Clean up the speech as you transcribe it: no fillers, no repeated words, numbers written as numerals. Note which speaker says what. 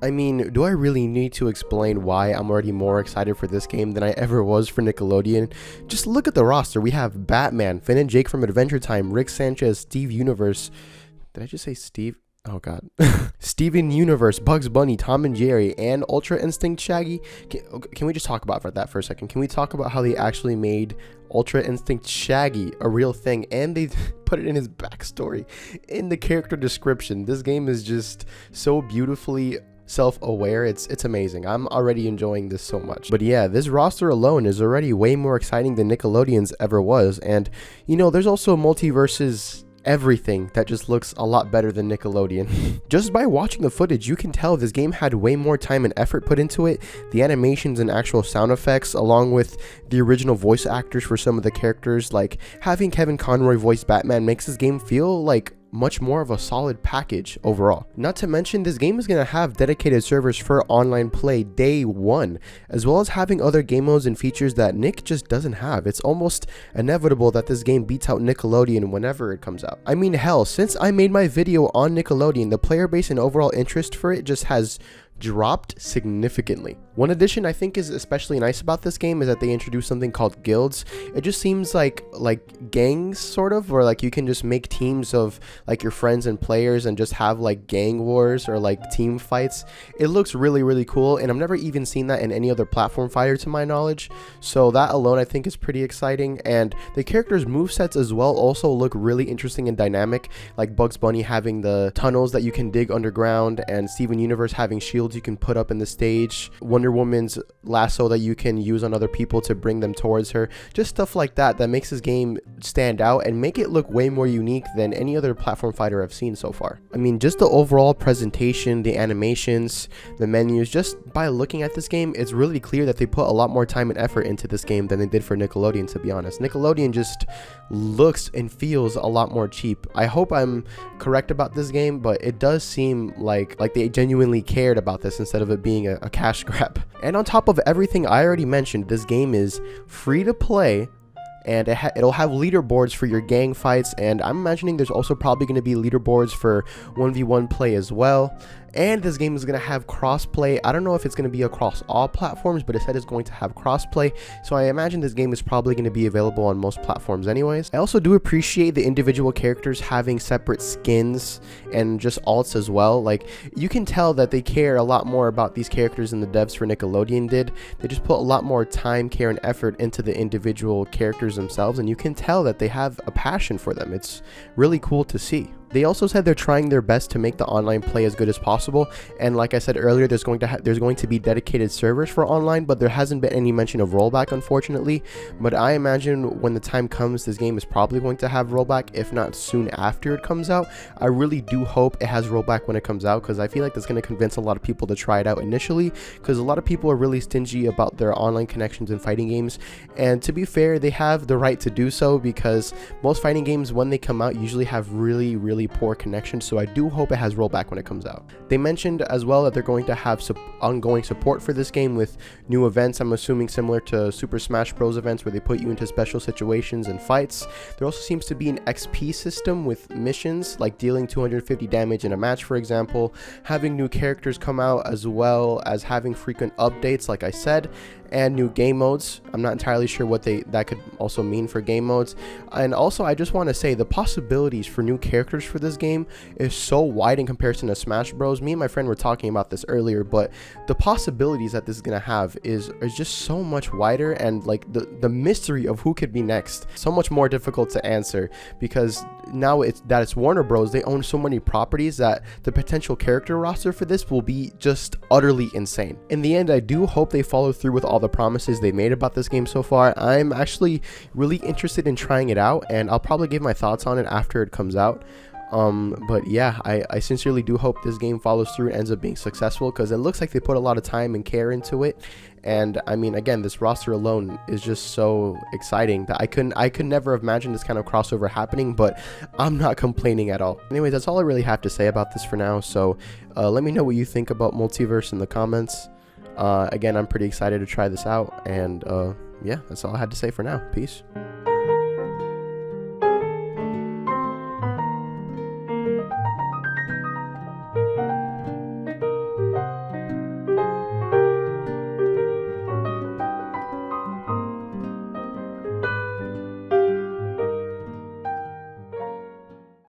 Speaker 1: I mean, do I really need to explain why I'm already more excited for this game than I ever was for Nickelodeon? Just look at the roster. We have Batman, Finn and Jake from Adventure Time, Rick Sanchez, Steve Universe. Did I just say Steve? Oh god. Steven Universe, Bugs Bunny, Tom and Jerry, and Ultra Instinct Shaggy. Can we just talk about that for a second? Can we talk about how they actually made Ultra Instinct Shaggy a real thing, and they put it in his backstory, in the character description? This game is just so beautifully self-aware. It's amazing. I'm already enjoying this so much. But yeah, this roster alone is already way more exciting than Nickelodeon's ever was. And you know, there's also MultiVersus everything that just looks a lot better than Nickelodeon. Just by watching the footage, you can tell this game had way more time and effort put into it. The animations and actual sound effects, along with the original voice actors for some of the characters, like having Kevin Conroy voice Batman, makes this game feel like much more of a solid package overall. Not to mention, this game is going to have dedicated servers for online play day one, as well as having other game modes and features that Nick just doesn't have. It's almost inevitable that this game beats out Nickelodeon whenever it comes out. I mean, hell, since I made my video on Nickelodeon, the player base and overall interest for it just has dropped significantly. One addition I think is especially nice about this game is that they introduced something called guilds. It just seems like gangs, sort of, or like you can just make teams of like your friends and players and just have like gang wars or like team fights. It looks really cool, and I've never even seen that in any other platform fighter to my knowledge, so that alone I think is pretty exciting. And the characters' movesets as well also look really interesting and dynamic, like Bugs Bunny having the tunnels that you can dig underground, and Steven Universe having shields you can put up in the stage, Wonder Woman's lasso that you can use on other people to bring them towards her. Just stuff like that makes this game stand out and make it look way more unique than any other platform fighter I've seen so far. I mean, just the overall presentation, the animations, the menus, just by looking at this game, it's really clear that they put a lot more time and effort into this game than they did for Nickelodeon, to be honest. Nickelodeon just looks and feels a lot more cheap. I hope I'm correct about this game, but it does seem like they genuinely cared about this instead of it being a cash grab. And on top of everything I already mentioned, this game is free to play, and it'll have leaderboards for your gang fights, and I'm imagining there's also probably going to be leaderboards for 1v1 play as well. And this game is going to have crossplay. I don't know if it's going to be across all platforms, but it said it's going to have crossplay, so I imagine this game is probably going to be available on most platforms anyways. I also do appreciate the individual characters having separate skins and just alts as well. Like, you can tell that they care a lot more about these characters than the devs for Nickelodeon did. They just put a lot more time, care, and effort into the individual characters themselves, and you can tell that they have a passion for them. It's really cool to see. They also said they're trying their best to make the online play as good as possible, and like I said earlier, there's going to be dedicated servers for online, but there hasn't been any mention of rollback, unfortunately. But I imagine when the time comes, this game is probably going to have rollback, if not soon after it comes out. I really do hope it has rollback when it comes out, because I feel like that's going to convince a lot of people to try it out initially, because a lot of people are really stingy about their online connections in fighting games, and to be fair, they have the right to do so, because most fighting games, when they come out, usually have really poor connection. So I do hope it has rollback when it comes out. They mentioned as well that they're going to have ongoing support for this game with new events, I'm assuming similar to Super Smash Bros events where they put you into special situations and fights. There also seems to be an XP system with missions, like dealing 250 damage in a match, for example, having new characters come out, as well as having frequent updates, like I said, and new game modes. I'm not entirely sure what that could also mean for game modes. And also, I just want to say the possibilities for new characters for this game is so wide in comparison to Smash Bros. Me and my friend were talking about this earlier, but the possibilities that this is gonna have is just so much wider, and like the mystery of who could be next, so much more difficult to answer, because now it's Warner Bros. They own so many properties that the potential character roster for this will be just utterly insane. In the end, I do hope they follow through with all the promises they made about this game so far. I'm actually really interested in trying it out, and I'll probably give my thoughts on it after it comes out. But yeah, I sincerely do hope this game follows through and ends up being successful, because it looks like they put a lot of time and care into it. And I mean, again, this roster alone is just so exciting that I could never have imagined this kind of crossover happening, but I'm not complaining at all. Anyways, that's all I really have to say about this for now. So let me know what you think about MultiVersus in the comments. Again, I'm pretty excited to try this out, and yeah, that's all I had to say for now. Peace.